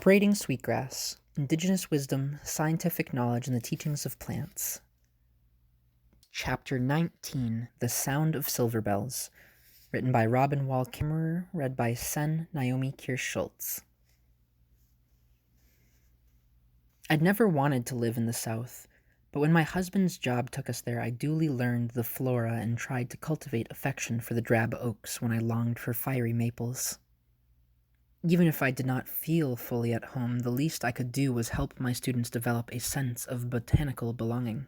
Braiding Sweetgrass, Indigenous Wisdom, Scientific Knowledge, and the Teachings of Plants. Chapter 19, The Sound of Silverbells, written by Robin Wall Kimmerer, read by Naomi Kirst-Schultz. I'd never wanted to live in the South, but when my husband's job took us there, I duly learned the flora and tried to cultivate affection for the drab oaks when I longed for fiery maples. Even if I did not feel fully at home, the least I could do was help my students develop a sense of botanical belonging.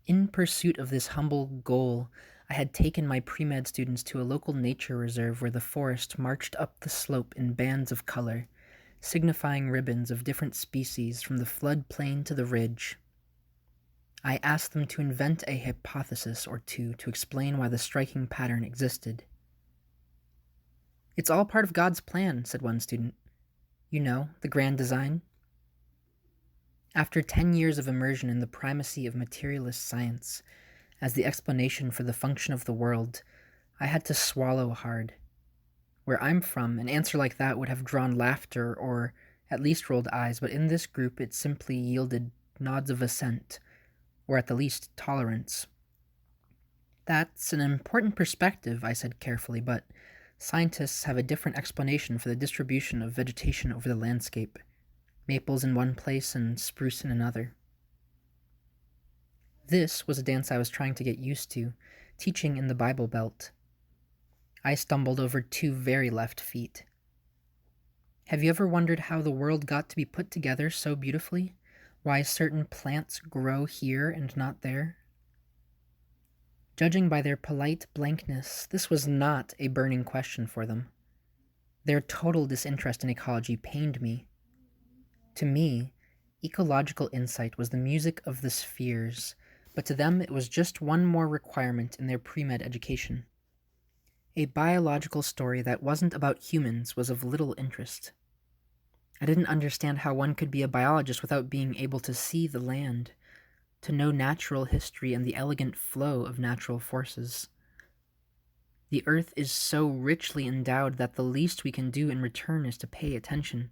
In pursuit of this humble goal, I had taken my pre-med students to a local nature reserve where the forest marched up the slope in bands of color, signifying ribbons of different species from the floodplain to the ridge. I asked them to invent a hypothesis or two to explain why the striking pattern existed. "It's all part of God's plan," said one student. "You know, the grand design." After 10 years of immersion in the primacy of materialist science as the explanation for the function of the world, I had to swallow hard. Where I'm from, an answer like that would have drawn laughter or at least rolled eyes, but in this group it simply yielded nods of assent, or at the least tolerance. "That's an important perspective," I said carefully, "but scientists have a different explanation for the distribution of vegetation over the landscape. Maples in one place and spruce in another." This was a dance I was trying to get used to, teaching in the Bible Belt. I stumbled over 2 very left feet. Have you ever wondered how the world got to be put together so beautifully? Why certain plants grow here and not there? Judging by their polite blankness, this was not a burning question for them. Their total disinterest in ecology pained me. To me, ecological insight was the music of the spheres, but to them it was just one more requirement in their pre-med education. A biological story that wasn't about humans was of little interest. I didn't understand how one could be a biologist without being able to see the land, to know natural history and the elegant flow of natural forces. The earth is so richly endowed that the least we can do in return is to pay attention.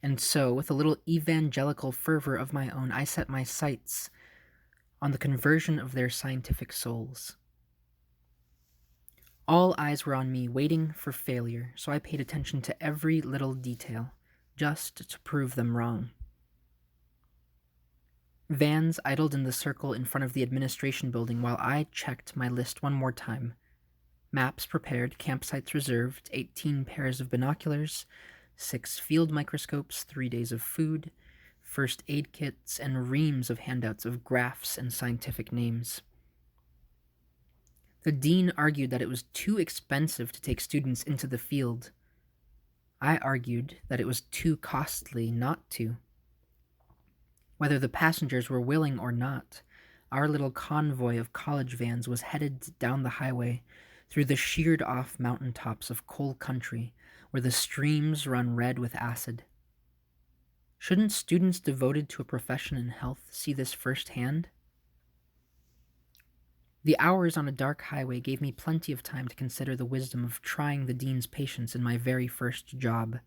And so, with a little evangelical fervor of my own, I set my sights on the conversion of their scientific souls. All eyes were on me, waiting for failure, so I paid attention to every little detail, just to prove them wrong. Vans idled in the circle in front of the administration building while I checked my list one more time. Maps prepared, campsites reserved, 18 pairs of binoculars, 6 field microscopes, 3 days of food, first aid kits, and reams of handouts of graphs and scientific names. The dean argued that it was too expensive to take students into the field. I argued that it was too costly not to. Whether the passengers were willing or not, our little convoy of college vans was headed down the highway through the sheared-off mountaintops of coal country where the streams run red with acid. Shouldn't students devoted to a profession in health see this firsthand? The hours on a dark highway gave me plenty of time to consider the wisdom of trying the dean's patience in my very first job.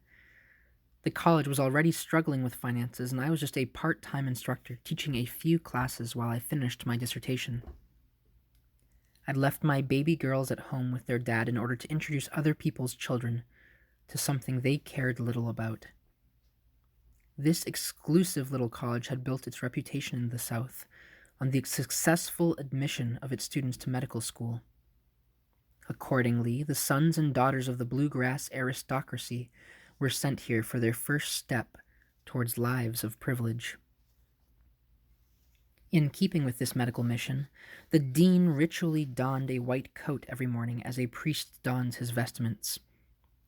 The college was already struggling with finances, and I was just a part-time instructor teaching a few classes while I finished my dissertation. I'd left my baby girls at home with their dad in order to introduce other people's children to something they cared little about. This exclusive little college had built its reputation in the South on the successful admission of its students to medical school. Accordingly, the sons and daughters of the bluegrass aristocracy were sent here for their first step towards lives of privilege. In keeping with this medical mission, the dean ritually donned a white coat every morning as a priest dons his vestments.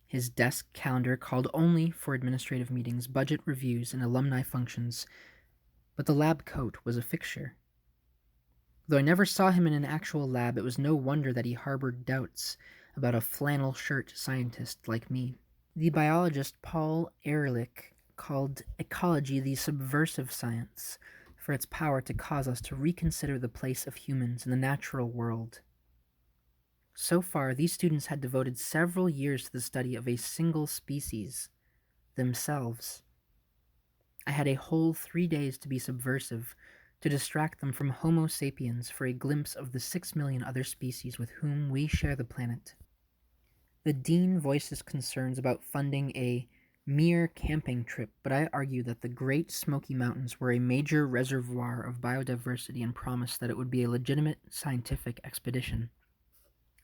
His desk calendar called only for administrative meetings, budget reviews, and alumni functions, but the lab coat was a fixture. Though I never saw him in an actual lab, it was no wonder that he harbored doubts about a flannel shirt scientist like me. The biologist Paul Ehrlich called ecology the subversive science for its power to cause us to reconsider the place of humans in the natural world. So far, these students had devoted several years to the study of a single species, themselves. I had a whole 3 days to be subversive, to distract them from Homo sapiens for a glimpse of the 6 million other species with whom we share the planet. The dean voiced his concerns about funding a mere camping trip, but I argued that the Great Smoky Mountains were a major reservoir of biodiversity and promised that it would be a legitimate scientific expedition.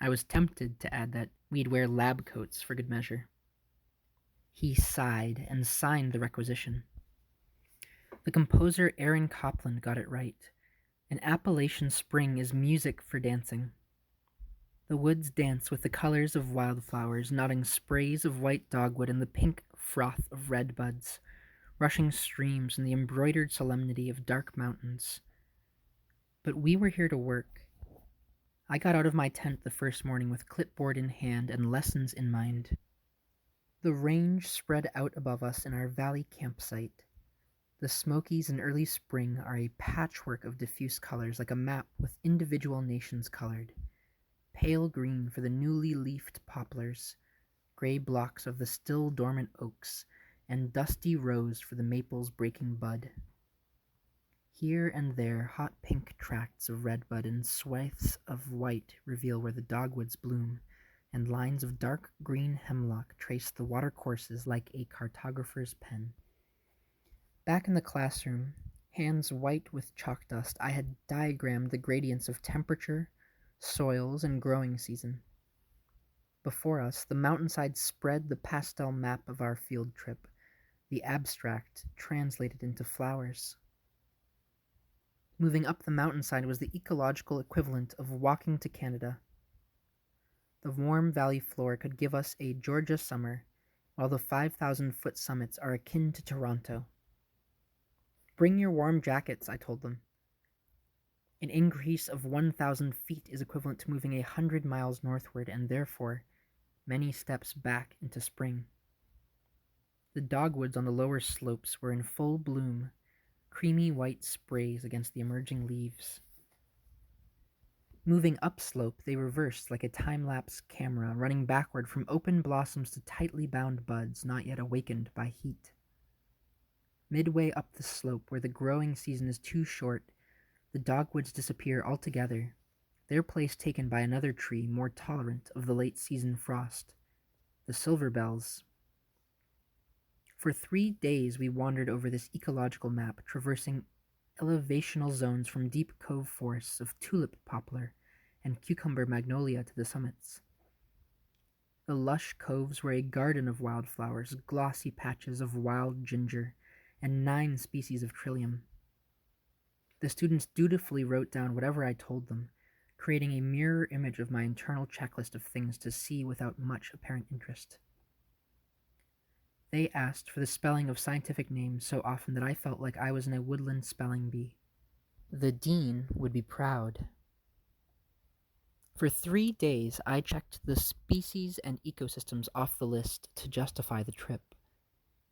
I was tempted to add that we'd wear lab coats for good measure. He sighed and signed the requisition. The composer Aaron Copland got it right. An Appalachian spring is music for dancing. The woods dance with the colors of wildflowers, nodding sprays of white dogwood and the pink froth of red buds, rushing streams and the embroidered solemnity of dark mountains. But we were here to work. I got out of my tent the first morning with clipboard in hand and lessons in mind. The range spread out above us in our valley campsite. The Smokies in early spring are a patchwork of diffuse colors like a map with individual nations colored. Pale green for the newly leafed poplars, gray blocks of the still dormant oaks, and dusty rose for the maples breaking bud. Here and there hot pink tracts of redbud and swathes of white reveal where the dogwoods bloom, and lines of dark green hemlock trace the watercourses like a cartographer's pen. Back in the classroom, hands white with chalk dust, I had diagrammed the gradients of temperature, soils, and growing season. Before us, the mountainside spread the pastel map of our field trip, the abstract translated into flowers. Moving up the mountainside was the ecological equivalent of walking to Canada. The warm valley floor could give us a Georgia summer, while the 5,000-foot summits are akin to Toronto. Bring your warm jackets, I told them. An increase of 1,000 feet is equivalent to moving 100 miles northward and therefore many steps back into spring. The dogwoods on the lower slopes were in full bloom, creamy white sprays against the emerging leaves. Moving upslope, they reversed like a time-lapse camera, running backward from open blossoms to tightly bound buds not yet awakened by heat. Midway up the slope, where the growing season is too short, the dogwoods disappear altogether, their place taken by another tree more tolerant of the late-season frost, the Silverbells. For 3 days we wandered over this ecological map, traversing elevational zones from deep cove forests of tulip poplar and cucumber magnolia to the summits. The lush coves were a garden of wildflowers, glossy patches of wild ginger, and 9 species of trillium. The students dutifully wrote down whatever I told them, creating a mirror image of my internal checklist of things to see without much apparent interest. They asked for the spelling of scientific names so often that I felt like I was in a woodland spelling bee. The dean would be proud. For 3 days, I checked the species and ecosystems off the list to justify the trip.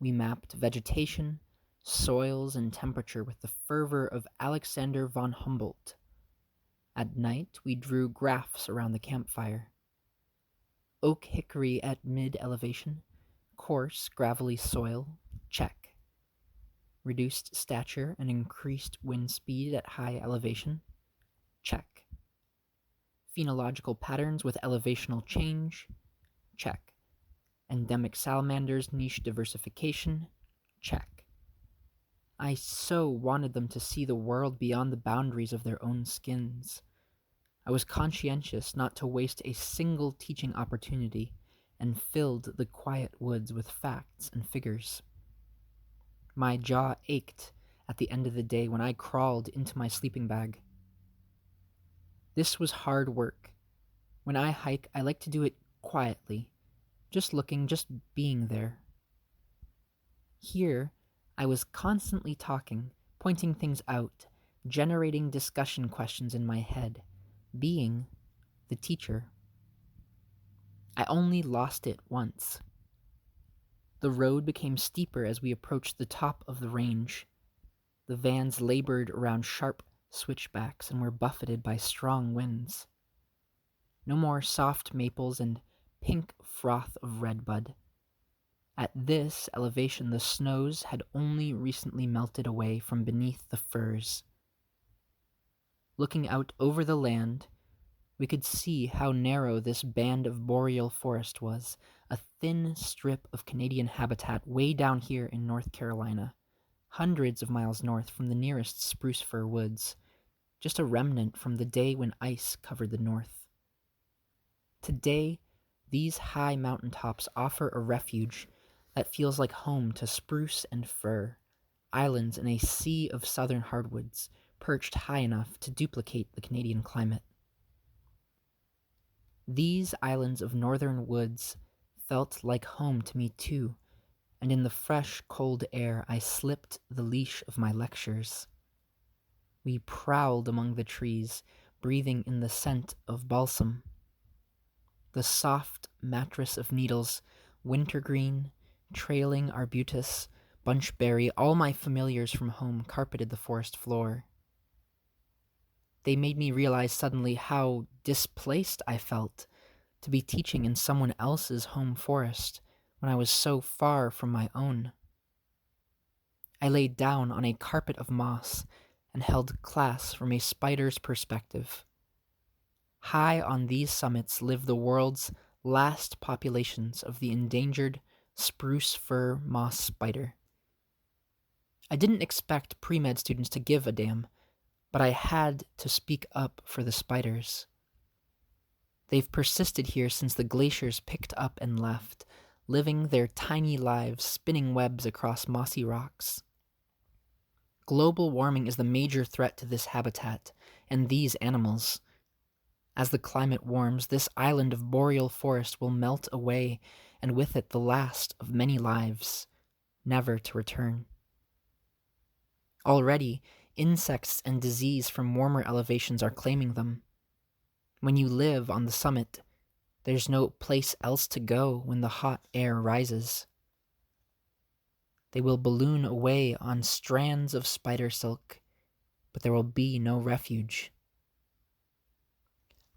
We mapped vegetation, soils, and temperature with the fervor of Alexander von Humboldt. At night, we drew graphs around the campfire. Oak hickory at mid-elevation, coarse, gravelly soil, check. Reduced stature and increased wind speed at high elevation, check. Phenological patterns with elevational change, check. Endemic salamanders, niche diversification, check. I so wanted them to see the world beyond the boundaries of their own skins. I was conscientious not to waste a single teaching opportunity and filled the quiet woods with facts and figures. My jaw ached at the end of the day when I crawled into my sleeping bag. This was hard work. When I hike, I like to do it quietly, just looking, just being there. Here, I was constantly talking, pointing things out, generating discussion questions in my head, being the teacher. I only lost it once. The road became steeper as we approached the top of the range. The vans labored around sharp switchbacks and were buffeted by strong winds. No more soft maples and pink froth of redbud. At this elevation, the snows had only recently melted away from beneath the firs. Looking out over the land, we could see how narrow this band of boreal forest was, a thin strip of Canadian habitat way down here in North Carolina, hundreds of miles north from the nearest spruce fir woods, just a remnant from the day when ice covered the north. Today, these high mountaintops offer a refuge that feels like home to spruce and fir, islands in a sea of southern hardwoods, perched high enough to duplicate the Canadian climate. These islands of northern woods felt like home to me too, and in the fresh, cold air I slipped the leash of my lectures. We prowled among the trees, breathing in the scent of balsam. The soft mattress of needles, wintergreen, trailing arbutus, bunchberry, all my familiars from home carpeted the forest floor. They made me realize suddenly how displaced I felt to be teaching in someone else's home forest when I was so far from my own. I laid down on a carpet of moss and held class from a spider's perspective. High on these summits live the world's last populations of the endangered spruce fir moss spider. I didn't expect pre-med students to give a damn, but I had to speak up for the spiders. They've persisted here since the glaciers picked up and left, living their tiny lives spinning webs across mossy rocks. Global warming is the major threat to this habitat and these animals. As the climate warms, this island of boreal forest will melt away, and with it the last of many lives, never to return. Already, insects and disease from warmer elevations are claiming them. When you live on the summit, there's no place else to go when the hot air rises. They will balloon away on strands of spider silk, but there will be no refuge.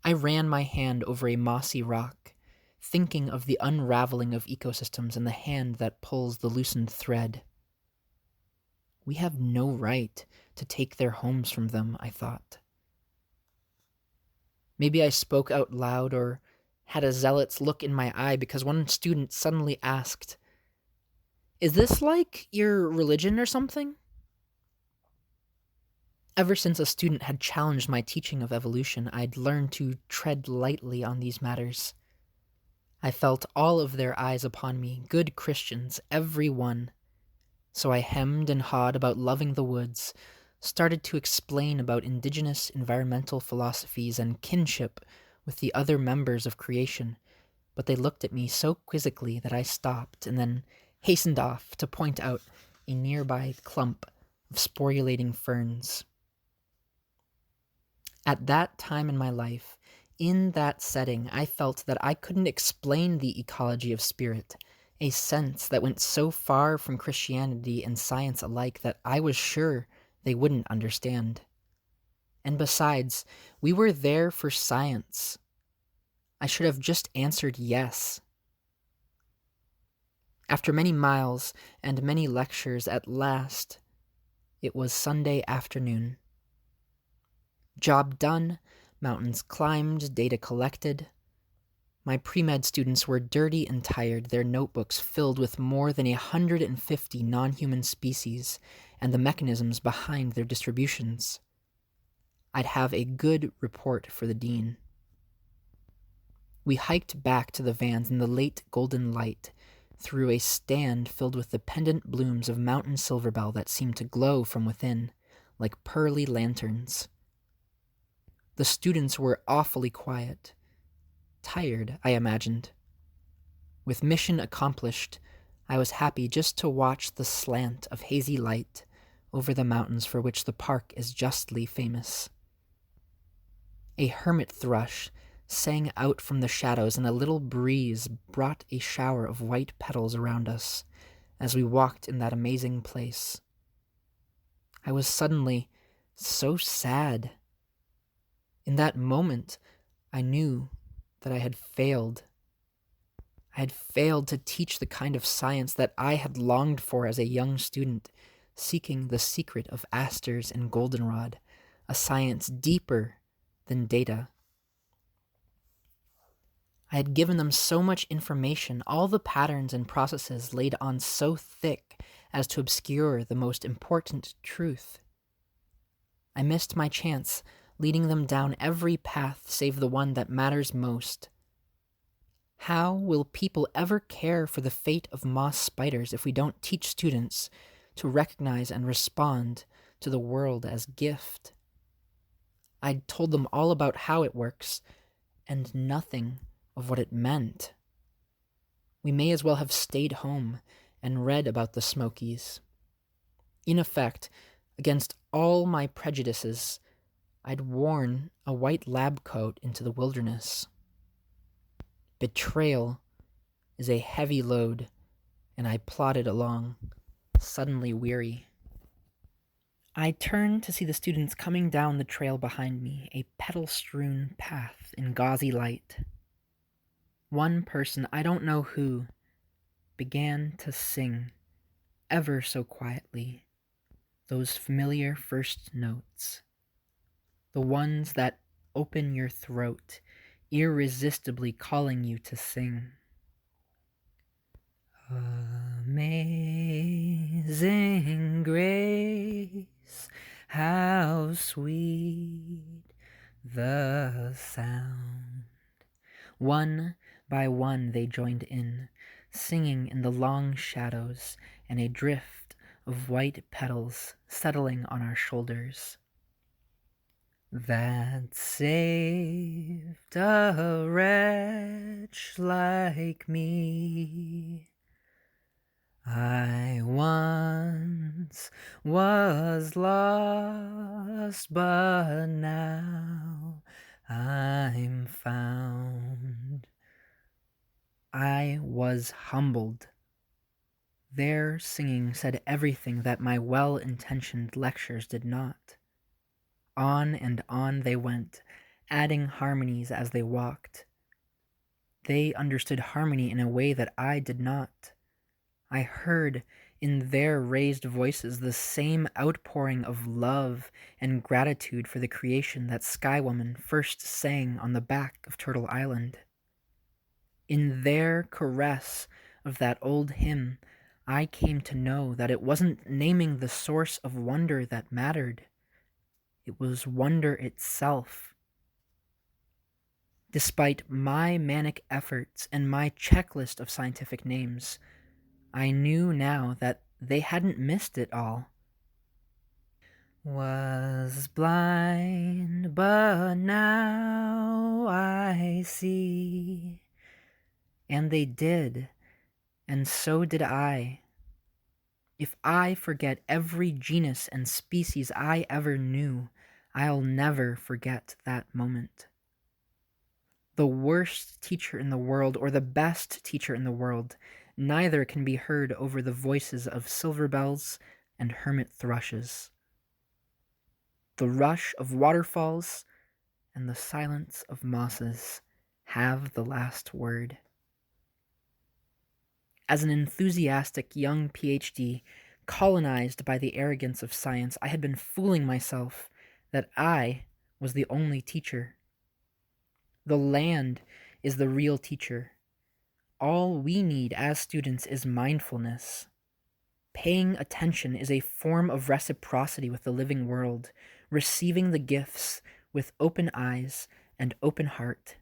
I ran my hand over a mossy rock, thinking of the unraveling of ecosystems and the hand that pulls the loosened thread. We have no right to take their homes from them, I thought. Maybe I spoke out loud or had a zealot's look in my eye because one student suddenly asked, "Is this like your religion or something?" Ever since a student had challenged my teaching of evolution, I'd learned to tread lightly on these matters. I felt all of their eyes upon me, good Christians, every one. So I hemmed and hawed about loving the woods, started to explain about indigenous environmental philosophies and kinship with the other members of creation, but they looked at me so quizzically that I stopped and then hastened off to point out a nearby clump of sporulating ferns. At that time in my life, in that setting, I felt that I couldn't explain the ecology of spirit, a sense that went so far from Christianity and science alike that I was sure they wouldn't understand. And besides, we were there for science. I should have just answered yes. After many miles and many lectures, at last, it was Sunday afternoon. Job done, mountains climbed, data collected. My pre-med students were dirty and tired, their notebooks filled with more than 150 non-human species and the mechanisms behind their distributions. I'd have a good report for the dean. We hiked back to the vans in the late golden light, through a stand filled with the pendant blooms of mountain silverbell that seemed to glow from within, like pearly lanterns. The students were awfully quiet. Tired, I imagined. With mission accomplished, I was happy just to watch the slant of hazy light over the mountains for which the park is justly famous. A hermit thrush sang out from the shadows, and a little breeze brought a shower of white petals around us as we walked in that amazing place. I was suddenly so sad. In that moment, I knew that I had failed. I had failed to teach the kind of science that I had longed for as a young student, seeking the secret of asters and goldenrod, a science deeper than data. I had given them so much information, all the patterns and processes laid on so thick as to obscure the most important truth. I missed my chance, leading them down every path save the one that matters most. How will people ever care for the fate of moss spiders if we don't teach students to recognize and respond to the world as gift? I'd told them all about how it works, and nothing of what it meant. We may as well have stayed home and read about the Smokies. In effect, against all my prejudices, I'd worn a white lab coat into the wilderness. Betrayal is a heavy load, and I plodded along, suddenly weary. I turned to see the students coming down the trail behind me, a petal-strewn path in gauzy light. One person, I don't know who, began to sing, ever so quietly, those familiar first notes, the ones that open your throat, irresistibly calling you to sing. Amazing grace, how sweet the sound. One by one they joined in, singing in the long shadows and a drift of white petals settling on our shoulders. That saved a wretch like me. I once was lost, but now I'm found. I was humbled. Their singing said everything that my well-intentioned lectures did not. On and on they went, adding harmonies as they walked. They understood harmony in a way that I did not. I heard in their raised voices the same outpouring of love and gratitude for the creation that Skywoman first sang on the back of Turtle Island. In their caress of that old hymn, I came to know that it wasn't naming the source of wonder that mattered. It was wonder itself. Despite my manic efforts and my checklist of scientific names, I knew now that they hadn't missed it all. Was blind, but now I see. And they did, and so did I. If I forget every genus and species I ever knew, I'll never forget that moment. The worst teacher in the world or the best teacher in the world, neither can be heard over the voices of silverbells and hermit thrushes. The rush of waterfalls and the silence of mosses have the last word. As an enthusiastic young PhD, colonized by the arrogance of science, I had been fooling myself that I was the only teacher. The land is the real teacher. All we need as students is mindfulness. Paying attention is a form of reciprocity with the living world, receiving the gifts with open eyes and open heart.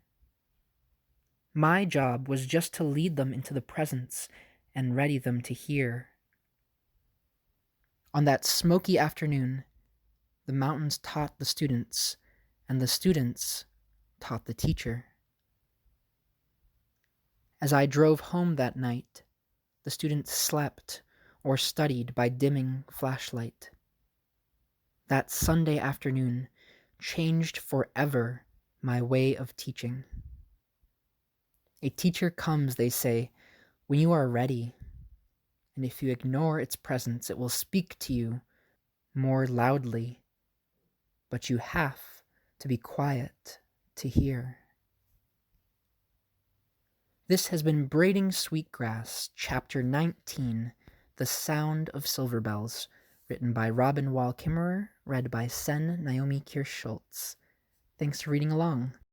My job was just to lead them into the presence and ready them to hear. On that smoky afternoon, the mountains taught the students, and the students taught the teacher. As I drove home that night, the students slept or studied by dimming flashlight. That Sunday afternoon changed forever my way of teaching. A teacher comes, they say, when you are ready, and if you ignore its presence, it will speak to you more loudly, but you have to be quiet to hear. This has been Braiding Sweetgrass, Chapter 19, The Sound of Silverbells, written by Robin Wall Kimmerer, read by Naomi Kirst-Schultz. Thanks for reading along.